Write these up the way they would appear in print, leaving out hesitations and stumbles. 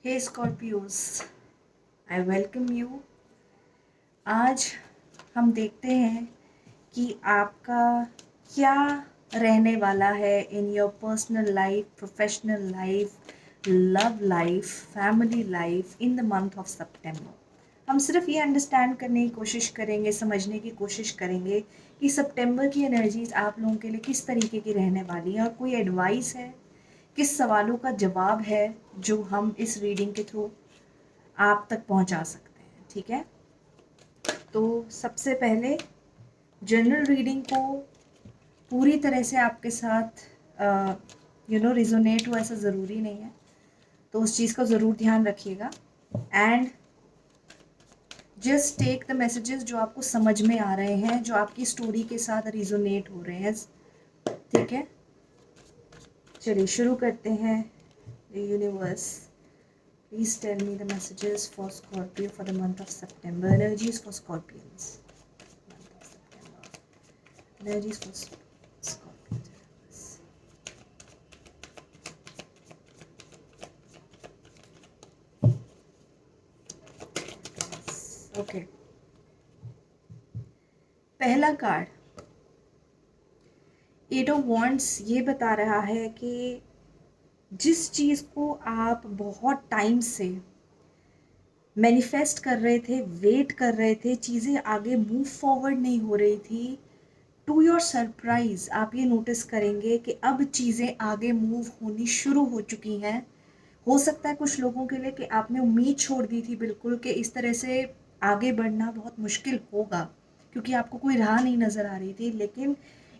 Hey Scorpios, I welcome you. आज हम देखते हैं कि आपका क्या रहने वाला है in your personal life, professional life, love life, family life in the month of September. हम सिर्फ ये अंडरस्टैंड करने की कोशिश करेंगे, समझने की कोशिश करेंगे कि सितंबर की एनर्जीज आप लोगों के लिए किस तरीके की रहने वाली हैं और कोई एडवाइस है, किस सवालों का जवाब है जो हम इस रीडिंग के थ्रू आप तक पहुंचा सकते हैं। ठीक है, तो सबसे पहले जनरल रीडिंग को पूरी तरह से आपके साथ रिजोनेट हो ऐसा ज़रूरी नहीं है, तो उस चीज़ का ज़रूर ध्यान रखिएगा। And just take the messages जो आपको समझ में आ रहे हैं, जो आपकी स्टोरी के साथ रिजोनेट हो रहे हैं। ठीक है, चलिए शुरू करते हैं। Universe, please tell me the messages for Scorpio for the month of September. Energies for Scorpions. Month of September. Energies for Scorpions. Okay. पहला कार्ड एट ऑफ वॉन्ड्स ये बता रहा है कि जिस चीज़ को आप बहुत टाइम से मैनिफेस्ट कर रहे थे, वेट कर रहे थे, चीज़ें आगे मूव फॉरवर्ड नहीं हो रही थी, टू योर सरप्राइज आप ये नोटिस करेंगे कि अब चीज़ें आगे मूव होनी शुरू हो चुकी हैं। हो सकता है कुछ लोगों के लिए कि आपने उम्मीद छोड़ दी थी बिल्कुल कि इस तरह से आगे बढ़ना बहुत मुश्किल होगा, क्योंकि आपको कोई राह नहीं नज़र आ रही थी। लेकिन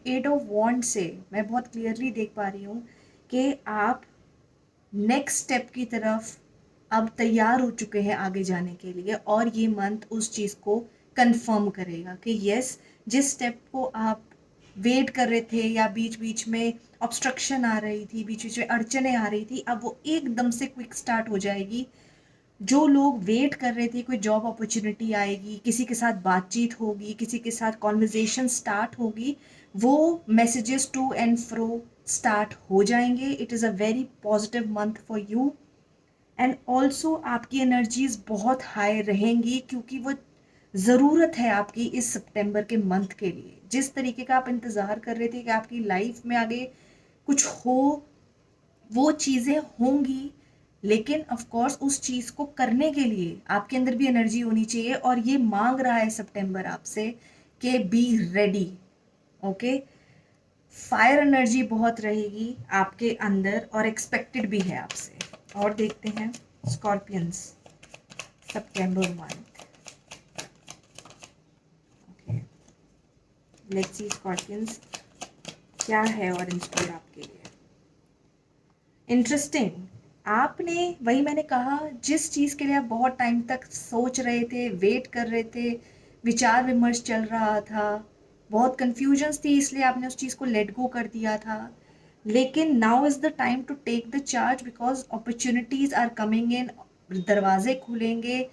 एट ऑफ वॉन्ड से मैं बहुत क्लियरली देख पा रही हूँ कि आप नेक्स्ट स्टेप की तरफ अब तैयार हो चुके हैं आगे जाने के लिए, और ये मंथ उस चीज़ को कंफर्म करेगा कि यस, जिस स्टेप को आप वेट कर रहे थे या बीच बीच में ऑब्स्ट्रक्शन आ रही थी, बीच बीच में अड़चने आ रही थी, अब वो एकदम से क्विक स्टार्ट हो जाएगी। जो लोग वेट कर रहे थे कोई जॉब अपॉर्चुनिटी आएगी, किसी के साथ बातचीत होगी, किसी के साथ कॉन्वर्जेशन स्टार्ट होगी, वो messages to and fro start हो जाएंगे। It is a very positive month for you. And also आपकी एनर्जीज बहुत हाई रहेंगी, क्योंकि वो ज़रूरत है आपकी इस सितंबर के मंथ के लिए। जिस तरीके का आप इंतज़ार कर रहे थे कि आपकी लाइफ में आगे कुछ हो, वो चीज़ें होंगी। लेकिन ऑफ कोर्स उस चीज़ को करने के लिए आपके अंदर भी एनर्जी होनी चाहिए, और ये मांग रहा है सितंबर आपसे कि be ready. Okay, fire energy बहुत रहेगी आपके अंदर और एक्सपेक्टेड भी है आपसे। और देखते हैं स्कॉर्पियंस सितंबर month. Okay, let's see Scorpions क्या है और इन स्टोर आपके लिए। इंटरेस्टिंग, आपने वही मैंने कहा, जिस चीज़ के लिए आप बहुत टाइम तक सोच रहे थे, वेट कर रहे थे, विचार विमर्श चल रहा था, बहुत कन्फ्यूजन्स थी, इसलिए आपने उस चीज़ को लेट गो कर दिया था। लेकिन now is the time to take the charge, because opportunities are coming in. दरवाजे खुलेंगे,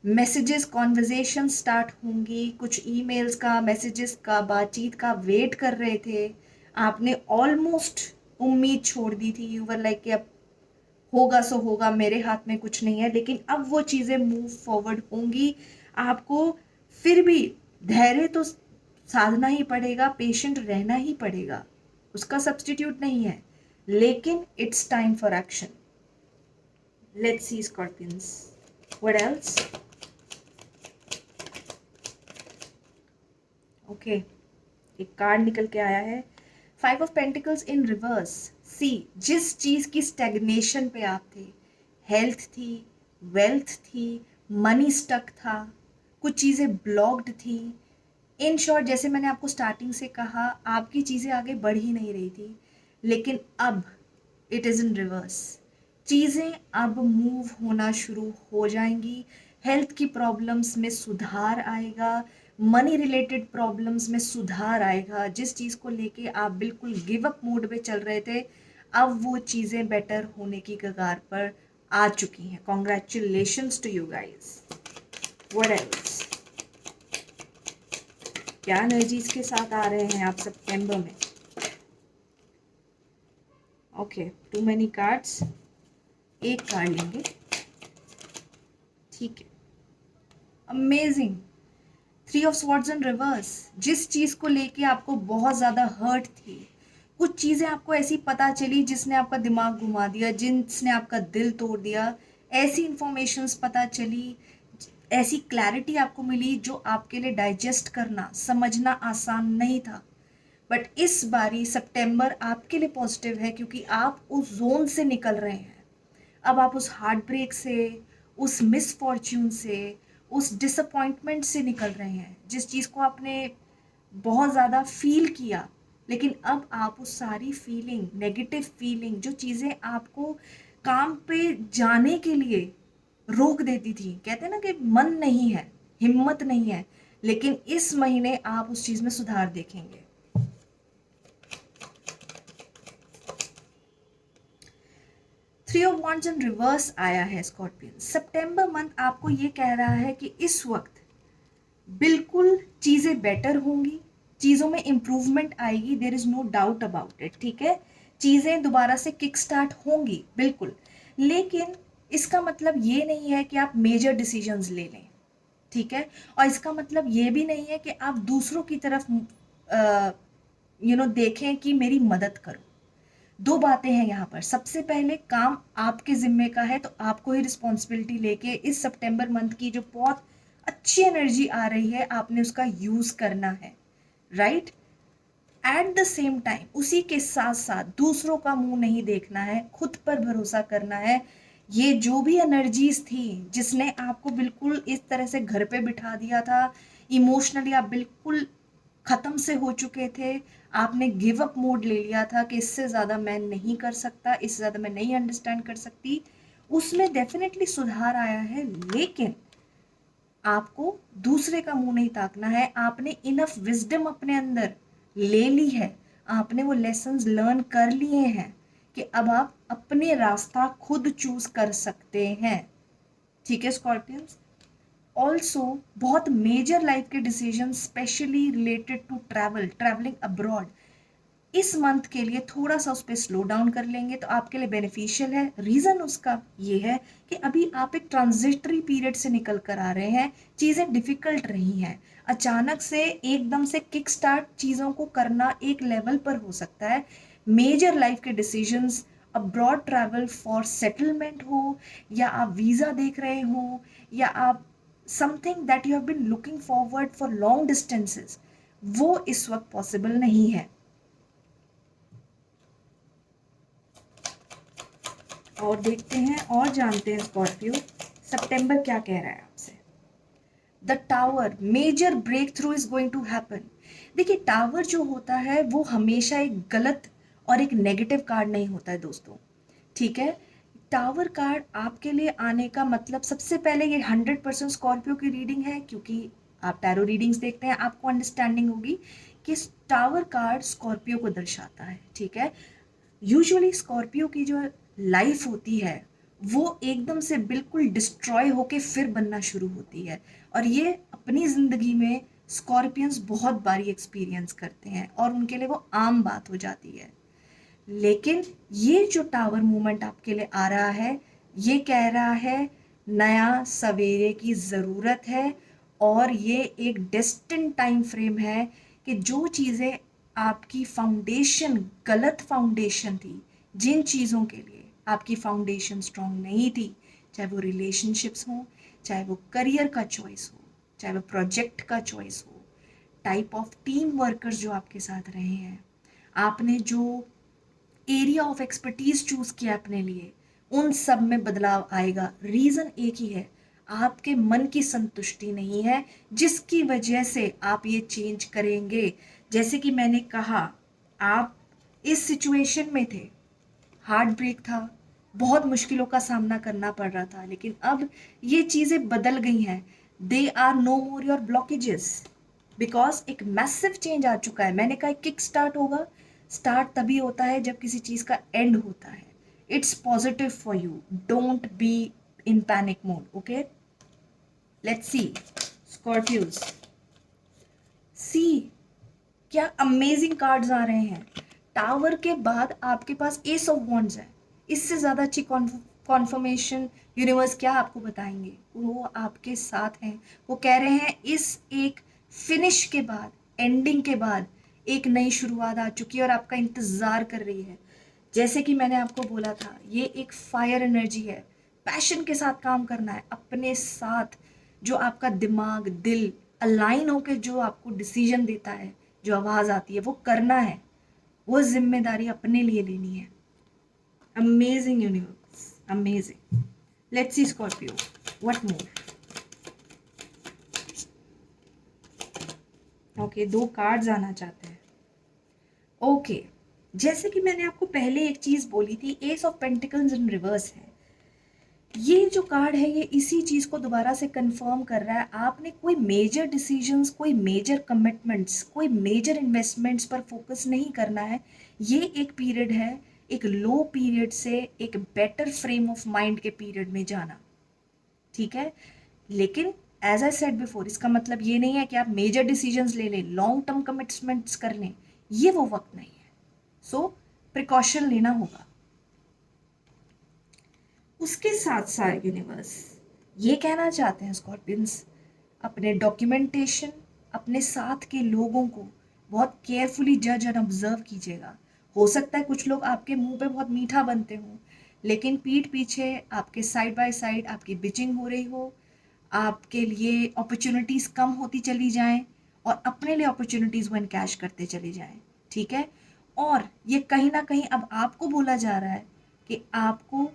मैसेजेस, कॉन्वर्जेशन स्टार्ट होंगी, कुछ ईमेल्स का, मैसेजेस का, बातचीत का वेट कर रहे थे। आपने ऑलमोस्ट उम्मीद छोड़ दी थी, यू वर लाइक कि अब होगा सो होगा, मेरे हाथ में कुछ नहीं है। लेकिन अब वो चीज़ें मूव फॉरवर्ड होंगी। आपको फिर भी धैर्य तो साधना ही पड़ेगा, पेशेंट रहना ही पड़ेगा, उसका सब्स्टिट्यूट नहीं है। लेकिन it's time for action. Let's see Scorpions, what else. Okay, एक कार्ड निकल के आया है, five of pentacles in reverse. See, जिस चीज़ की स्टेगनेशन पे आप थे, हेल्थ थी, वेल्थ थी, मनी स्टक था, कुछ चीज़ें ब्लॉक्ड थी। इन शॉर्ट, जैसे मैंने आपको स्टार्टिंग से कहा, आपकी चीज़ें आगे बढ़ ही नहीं रही थी। लेकिन अब इट इज़ इन रिवर्स। चीज़ें अब मूव होना शुरू हो जाएंगी। हेल्थ की प्रॉब्लम्स में सुधार आएगा, मनी रिलेटेड प्रॉब्लम्स में सुधार आएगा। जिस चीज़ को लेके आप बिल्कुल गिव अप मोड पे चल रहे थे, अब वो चीज़ें बेटर होने की कगार पर आ चुकी हैं। Congratulations to you guys. What else, क्या एनर्जीज के साथ आ रहे हैं आप सितंबर में। ओके, टू मेनी कार्ड्स, एक कार्ड लेंगे। ठीक है, amazing. Three of swords in reverse, जिस चीज़ को लेके आपको बहुत ज़्यादा हर्ट थी, कुछ चीज़ें आपको ऐसी पता चली जिसने आपका दिमाग घुमा दिया, जिसने आपका दिल तोड़ दिया, ऐसी इंफॉर्मेशंस पता चली, ऐसी क्लैरिटी आपको मिली जो आपके लिए डाइजेस्ट करना, समझना आसान नहीं था। बट इस बारी सितंबर आपके लिए पॉजिटिव है क्योंकि आप उस जोन से निकल रहे हैं। अब आप उस हार्ट ब्रेक से, उस मिस फॉर्च्यून से, उस डिसअपॉइंटमेंट से निकल रहे हैं, जिस चीज़ को आपने बहुत ज़्यादा फील किया, लेकिन अब आप उस सारी फीलिंग, नेगेटिव फीलिंग, जो चीज़ें आपको काम पे जाने के लिए रोक देती थी, कहते हैं ना कि मन नहीं है, हिम्मत नहीं है, लेकिन इस महीने आप उस चीज़ में सुधार देखेंगे। Three of wands in reverse आया है स्कॉर्पियन। सितंबर मंथ आपको ये कह रहा है कि इस वक्त बिल्कुल चीज़ें बेटर होंगी, चीज़ों में इम्प्रूवमेंट आएगी, there is no doubt about it, ठीक है। चीज़ें दोबारा से किक स्टार्ट होंगी बिल्कुल, लेकिन इसका मतलब ये नहीं है कि आप मेजर डिसीजंस ले लें, ठीक है। और इसका मतलब ये भी नहीं है कि आप दूसरों की तरफ देखें कि मेरी मदद करो। दो बातें हैं यहाँ पर। सबसे पहले काम आपके जिम्मे का है, तो आपको ही रिस्पॉन्सिबिलिटी लेके इस सितंबर मंथ की जो बहुत अच्छी एनर्जी आ रही है, आपने उसका यूज करना है, right. At the same time उसी के साथ साथ दूसरों का मुंह नहीं देखना है, खुद पर भरोसा करना है। ये जो भी एनर्जीज थी जिसने आपको बिल्कुल इस तरह से घर पे बिठा दिया था, इमोशनली आप बिल्कुल खत्म से हो चुके थे, आपने गिव अप मोड ले लिया था कि इससे ज़्यादा मैं नहीं कर सकता, इससे ज़्यादा मैं नहीं अंडरस्टैंड कर सकती, उसमें डेफिनेटली सुधार आया है। लेकिन आपको दूसरे का मुंह नहीं ताकना है, आपने इनफ विजडम अपने अंदर ले ली है, आपने वो लेसन्स लर्न कर लिए हैं कि अब आप अपने रास्ता खुद चूज कर सकते हैं, ठीक है स्कॉर्पियंस। ऑल्सो बहुत मेजर लाइफ के decision specially related to travelling abroad, इस मंथ के लिए थोड़ा सा उस पर स्लो डाउन कर लेंगे तो आपके लिए बेनिफिशियल है। रीज़न उसका ये है कि अभी आप एक ट्रांजिटरी पीरियड से निकल कर आ रहे हैं, चीज़ें डिफ़िकल्ट रही हैं, अचानक से एकदम से किक स्टार्ट चीज़ों को करना एक लेवल पर हो सकता है। मेजर लाइफ के decisions, abroad travel for settlement हो, या आप वीज़ा देख रहे हो, या आप something that you have been looking forward for long distances, वो इस वक्त पॉसिबल नहीं है। और देखते हैं और जानते हैं स्कॉर्पियो सितंबर क्या कह रहा है आपसे। The tower, major breakthrough is going to happen. देखिए, टावर जो होता है वो हमेशा एक गलत और एक नेगेटिव कार्ड नहीं होता है दोस्तों, ठीक है। टावर कार्ड आपके लिए आने का मतलब, सबसे पहले ये 100% स्कॉर्पियो की रीडिंग है, क्योंकि आप टैरो रीडिंग्स देखते हैं, आपको अंडरस्टैंडिंग होगी कि टावर कार्ड स्कॉर्पियो को दर्शाता है, ठीक है। यूजुअली स्कॉर्पियो की जो लाइफ होती है वो एकदम से बिल्कुल डिस्ट्रॉय होके फिर बनना शुरू होती है, और ये अपनी ज़िंदगी में स्कॉर्पियंस बहुत बारी एक्सपीरियंस करते हैं और उनके लिए वो आम बात हो जाती है। लेकिन ये जो टावर मूवमेंट आपके लिए आ रहा है, ये कह रहा है नया सवेरे की ज़रूरत है, और ये एक डेस्टिन टाइम फ्रेम है कि जो चीज़ें आपकी फाउंडेशन, गलत फाउंडेशन थी, जिन चीज़ों के लिए आपकी फाउंडेशन स्ट्रांग नहीं थी, चाहे वो रिलेशनशिप्स हों, चाहे वो करियर का चॉइस हो, चाहे वो प्रोजेक्ट का चॉइस हो, टाइप ऑफ टीम वर्कर्स जो आपके साथ रहे हैं, आपने जो एरिया ऑफ एक्सपर्टीज चूज किया अपने लिए, उन सब में बदलाव आएगा। रीजन एक ही है, आपके मन की संतुष्टि नहीं है, जिसकी वजह से आप ये चेंज करेंगे। जैसे कि मैंने कहा, आप इस सिचुएशन में थे, हार्ट ब्रेक था, बहुत मुश्किलों का सामना करना पड़ रहा था, लेकिन अब ये चीज़ें बदल गई हैं। They are no more your blockages, because एक मैसिव चेंज आ चुका है। मैंने कहा किक स्टार्ट होगा, स्टार्ट तभी होता है जब किसी चीज़ का एंड होता है। It's positive for you, don't be in panic mode, okay. Let's see Scorpios, see क्या अमेजिंग कार्ड्स आ रहे हैं। टावर के बाद आपके पास एस ऑफ वॉन्ड्स है, इससे ज़्यादा अच्छी कॉन्फर्मेशन यूनिवर्स क्या आपको बताएंगे? वो आपके साथ हैं। वो कह रहे हैं इस एक फिनिश के बाद, एंडिंग के बाद एक नई शुरुआत आ चुकी है और आपका इंतज़ार कर रही है। जैसे कि मैंने आपको बोला था, ये एक फायर एनर्जी है। पैशन के साथ काम करना है, अपने साथ जो आपका दिमाग दिल अलाइन होकर जो आपको डिसीजन देता है, जो आवाज़ आती है, वो करना है। वो जिम्मेदारी अपने लिए लेनी है। Amazing universe, amazing. Let's see Scorpio, what more? Okay, 2 cards आना चाहते हैं। ओके, जैसे कि मैंने आपको पहले एक चीज बोली थी, S of pentacles in reverse है। ये जो कार्ड है ये इसी चीज को दोबारा से कंफर्म कर रहा है। आपने कोई मेजर डिसीजंस, कोई मेजर कमिटमेंट्स, कोई मेजर इन्वेस्टमेंट्स पर फोकस नहीं करना है। ये एक पीरियड है, एक लो पीरियड से एक बेटर फ्रेम ऑफ माइंड के पीरियड में जाना, ठीक है? लेकिन एज आई सेड बिफोर, इसका मतलब ये नहीं है कि आप मेजर डिसीजंस ले लें, लॉन्ग टर्म कमिटमेंट्स कर लें। ये वो वक्त नहीं है। सो प्रिकॉशन लेना होगा। उसके साथ साथ यूनिवर्स ये कहना चाहते हैं स्कॉर्पियंस, अपने डॉक्यूमेंटेशन, अपने साथ के लोगों को बहुत केयरफुली जज एंड ऑब्जर्व कीजिएगा। हो सकता है कुछ लोग आपके मुंह पे बहुत मीठा बनते हों, लेकिन पीठ पीछे आपके साइड बाय साइड आपकी बिचिंग हो रही हो, आपके लिए अपॉर्चुनिटीज़ कम होती चली जाएं और अपने लिए अपॉर्चुनिटीज़ वो इनकैश करते चले जाएं, ठीक है? और ये कहीं ना कहीं अब आपको बोला जा रहा है कि आपको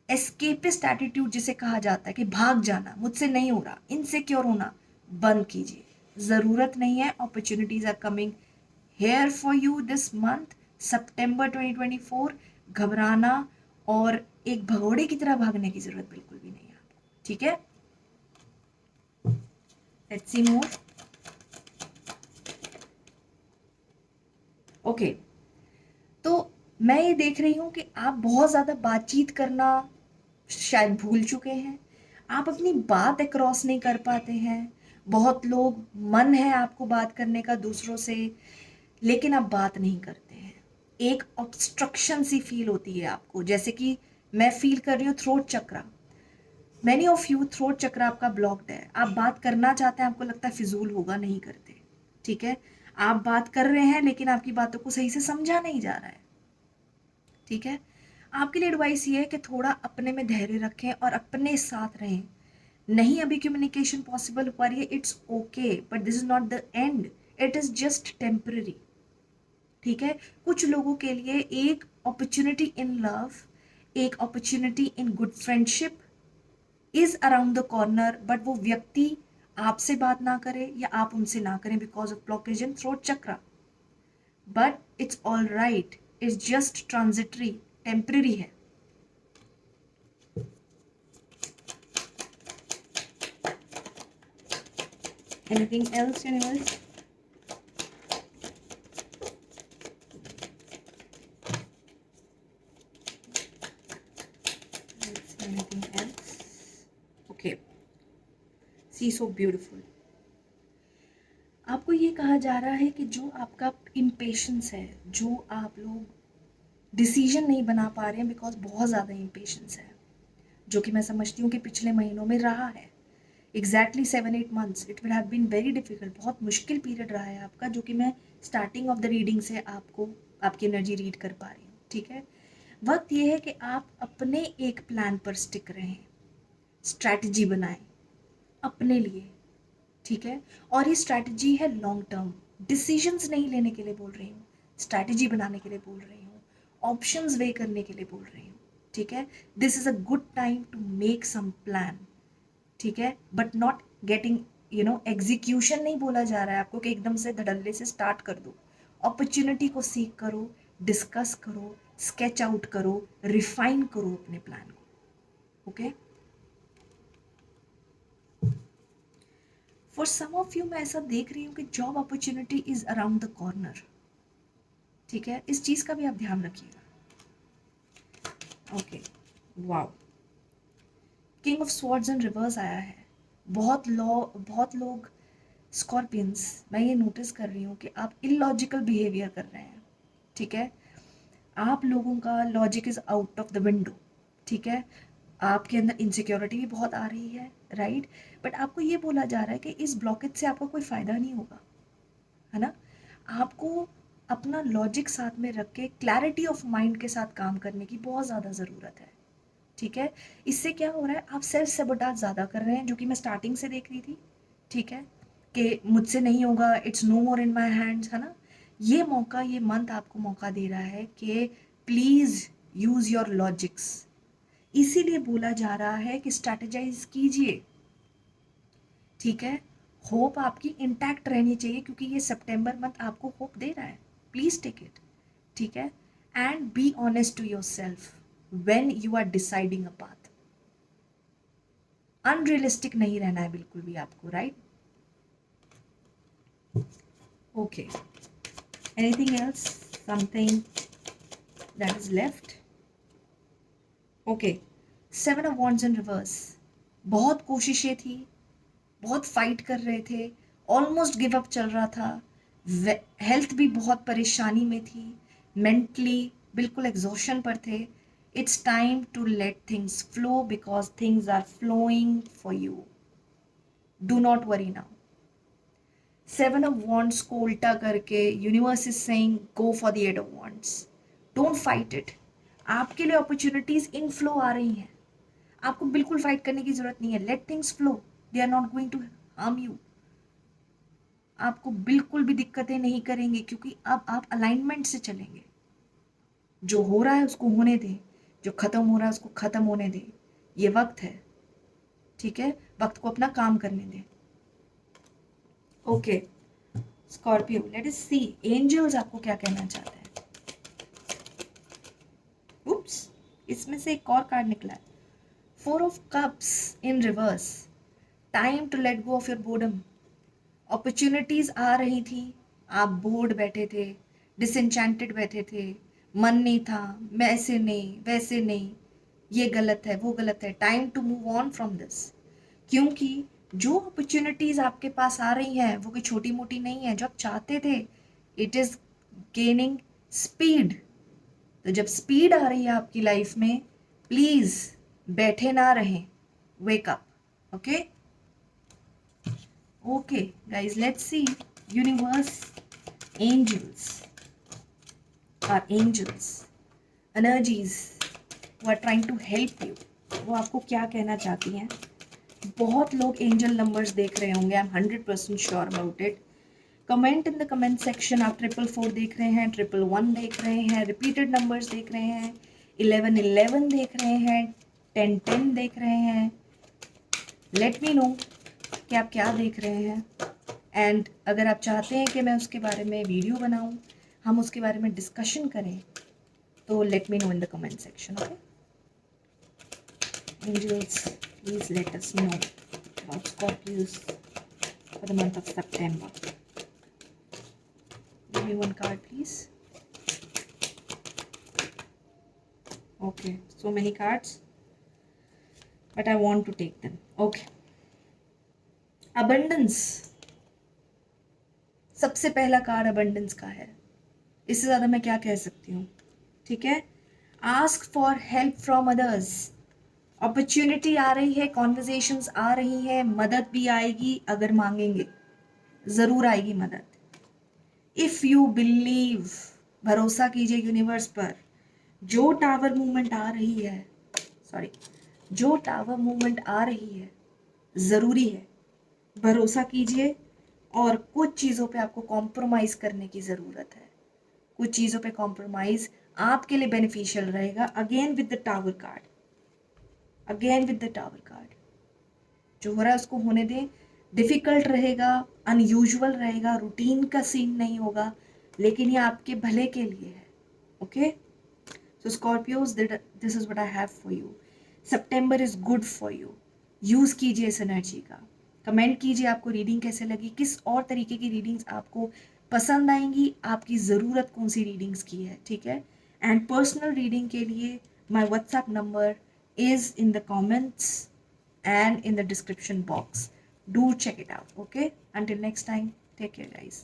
एस्केपिस्ट एटीट्यूड जिसे कहा जाता है कि भाग जाना, मुझसे नहीं हो रहा, इनसिक्योर होना बंद कीजिए। ज़रूरत नहीं है, opportunities are coming here for you this month, September 2024। घबराना और एक भगोड़े की तरह भागने की ज़रूरत बिल्कुल भी नहीं है आपको, ठीक है? Let's see more. ओके, तो मैं ये देख रही हूँ कि आप बहुत ज़्यादा बातचीत करना शायद भूल चुके हैं। आप अपनी बात अक्रॉस नहीं कर पाते हैं। बहुत लोग, मन है आपको बात करने का दूसरों से, लेकिन आप बात नहीं करते हैं। एक ऑब्स्ट्रक्शन सी फील होती है आपको, जैसे कि मैं फील कर रही हूँ throat chakra. Many of you throat चक्र आपका ब्लॉक्ड है। आप बात करना चाहते हैं, आपको लगता है फिजूल होगा, नहीं करते, ठीक है? आप बात कर रहे हैं लेकिन आपकी बातों को सही से समझा नहीं जा रहा है, ठीक है? आपके लिए एडवाइस ये है कि थोड़ा अपने में धैर्य रखें और अपने साथ रहें। नहीं अभी कम्युनिकेशन पॉसिबल हो पा रही है, it's okay, but this is not the end, it is just temporary, ठीक है? कुछ लोगों के लिए एक अपॉर्चुनिटी इन लव, एक opportunity in good friendship is around the corner, but वो व्यक्ति आपसे बात ना करे या आप उनसे ना करें because of blockage in throat chakra. But it's all right, it's just transitory, temporary है। Anything else, universe? Let's see anything else. Okay. See, so beautiful. आपको ये कहा जा रहा है कि जो आपका इम्पेशंस है, जो आप लोग डिसीजन नहीं बना पा रहे हैं बिकॉज बहुत ज़्यादा इम्पेशंस है, जो कि मैं समझती हूँ कि पिछले महीनों में रहा है। Exactly 7-8 months it will have been very difficult. बहुत मुश्किल पीरियड रहा है आपका, जो कि मैं स्टार्टिंग ऑफ द रीडिंग से आपको आपकी एनर्जी रीड कर पा रही हूँ, ठीक है? वक्त ये है कि आप अपने एक प्लान पर स्टिक रहें, स्ट्रैटेजी बनाएं अपने लिए, ठीक है? और ये स्ट्रैटेजी है लॉन्ग टर्म। डिसीजंस नहीं लेने के लिए बोल रही हूँ, स्ट्रैटेजी बनाने के लिए बोल रही हूँ, ऑप्शंस वे करने के लिए बोल रही हूँ, ठीक है? This is a good time to make some plan, ठीक है? बट नॉट गेटिंग एग्जीक्यूशन नहीं बोला जा रहा है आपको कि एकदम से धड़ल्ले से स्टार्ट कर दो। अपॉर्चुनिटी को सीख करो, डिस्कस करो, स्केच आउट करो, रिफाइन करो अपने प्लान को, okay? For some of you मैं ऐसा देख रही हूँ कि job opportunity is around the corner, ठीक है? इस चीज का भी आप ध्यान रखिएगा, okay? Wow, king of swords in reverse आया है। बहुत लोग स्कॉर्पियंस, मैं ये नोटिस कर रही हूँ कि आप इलॉजिकल बिहेवियर कर रहे हैं, ठीक है? आप लोगों का logic is out of the window, ठीक है, आपके अंदर इनसिक्योरिटी भी बहुत आ रही है, राइट, बट आपको ये बोला जा रहा है कि इस ब्लॉकेज से आपको कोई फ़ायदा नहीं होगा, है ना। आपको अपना लॉजिक साथ में रख के क्लैरिटी ऑफ माइंड के साथ काम करने की बहुत ज़्यादा ज़रूरत है, ठीक है। इससे क्या हो रहा है, आप सेल्फ सेबोटाज ज़्यादा कर रहे हैं, जो कि मैं स्टार्टिंग से देख रही थी, ठीक है, कि मुझसे नहीं होगा, it's no more in my hands, है ना। ये मौका, ये मंथ आपको मौका दे रहा है कि प्लीज़ यूज़ योर लॉजिक्स। इसीलिए बोला जा रहा है कि स्ट्रैटेजाइज कीजिए, ठीक है। होप आपकी इंटैक्ट रहनी चाहिए, क्योंकि ये सितंबर मंथ आपको होप दे रहा है, प्लीज़ टेक इट, ठीक है। And be honest to yourself when you are deciding a path. Unrealistic नहीं रहना है बिल्कुल भी आपको, right. Okay, anything else, something that is left? Okay, 7 of wands in reverse. बहुत कोशिशें थी, बहुत फाइट कर रहे थे, ऑलमोस्ट गिव अप चल रहा था, हेल्थ भी बहुत परेशानी में थी, मेंटली बिल्कुल एग्जॉशन पर थे। It's time to let things flow because things are flowing for you, do not worry now. 7 of wands को उल्टा करके universe is saying go for the 8 of wands, don't fight it. आपके लिए opportunities in flow आ रही हैं, आपको बिल्कुल fight करने की जरूरत नहीं है, let things flow, they are not going to harm you. आपको बिल्कुल भी दिक्कतें नहीं करेंगे, क्योंकि अब आप अलाइनमेंट से चलेंगे। जो हो रहा है उसको होने दें, जो खत्म हो रहा है उसको खत्म होने दें, ये वक्त है, ठीक है, वक्त को अपना काम करने दें। ओके स्कॉर्पियो, लेट अस सी एंजल्स आपको क्या कहना चाहते हैं। उप्स, इसमें से एक और कार्ड निकला है, 4 of cups in reverse. Time to let go of your boredom. Opportunities आ रही थी, आप बोर्ड बैठे थे, डिसएंचेंटेड बैठे थे, मन नहीं था, मैं ऐसे नहीं वैसे नहीं, ये गलत है वो गलत है। Time to move on from this, क्योंकि जो अपॉर्चुनिटीज आपके पास आ रही हैं वो कोई छोटी मोटी नहीं है, जो आप चाहते थे, इट इज गेनिंग स्पीड। तो जब स्पीड आ रही है आपकी लाइफ में, प्लीज बैठे ना रहें, wake up. Okay okay guys, let's see universe, angels, our angels, energies who are trying to help you, वो आपको क्या कहना चाहती हैं। बहुत लोग एंजल नंबर्स देख रहे होंगे, I am 100% sure about it. Comment in the comment section, आप 444 देख रहे हैं, 111 देख रहे हैं, रिपीटेड नंबर्स देख रहे हैं, 1111 देख रहे हैं, 1010 देख रहे हैं। लेट मी नो कि आप क्या देख रहे हैं, एंड अगर आप चाहते हैं कि मैं उसके बारे में वीडियो बनाऊं, हम उसके बारे में डिस्कशन करें, तो let me know in the comment section. Okay angels, please let us know about Scorpios for the month of सितंबर। Give me one card please. Okay, so many cards but I want to take them. Okay, abundance, सबसे पहला card abundance का है, इससे ज़्यादा मैं क्या कह सकती हूँ, ठीक है। Ask for help from others, opportunity आ रही है, कॉन्वर्जेशंस आ रही है, मदद भी आएगी, अगर मांगेंगे ज़रूर आएगी मदद। इफ़ यू बिलीव, भरोसा कीजिए यूनिवर्स पर। जो टावर मूवमेंट आ रही है, सॉरी, जो टावर मूवमेंट आ रही है ज़रूरी है, भरोसा कीजिए। और कुछ चीज़ों पे आपको कॉम्प्रोमाइज़ करने की ज़रूरत है, कुछ चीज़ों पे कॉम्प्रोमाइज़ आपके लिए बेनिफिशियल रहेगा। Again with the tower card, again with the tower card, जो हो रहा है उसको होने दें। डिफ़िकल्ट रहेगा, अनयूजुअल रहेगा, रूटीन का सीन नहीं होगा, लेकिन ये आपके भले के लिए है। Okay so Scorpios, this is what I have for you. September is good for you, use कीजिए इस एनर्जी का। कमेंट कीजिए आपको रीडिंग कैसे लगी, किस और तरीके की रीडिंग्स आपको पसंद आएंगी, आपकी ज़रूरत कौन सी रीडिंग्स की है, ठीक है। एंड पर्सनल रीडिंग के लिए my WhatsApp number is in the comments and in the description box. Do check it out. Okay, until next time, take care guys.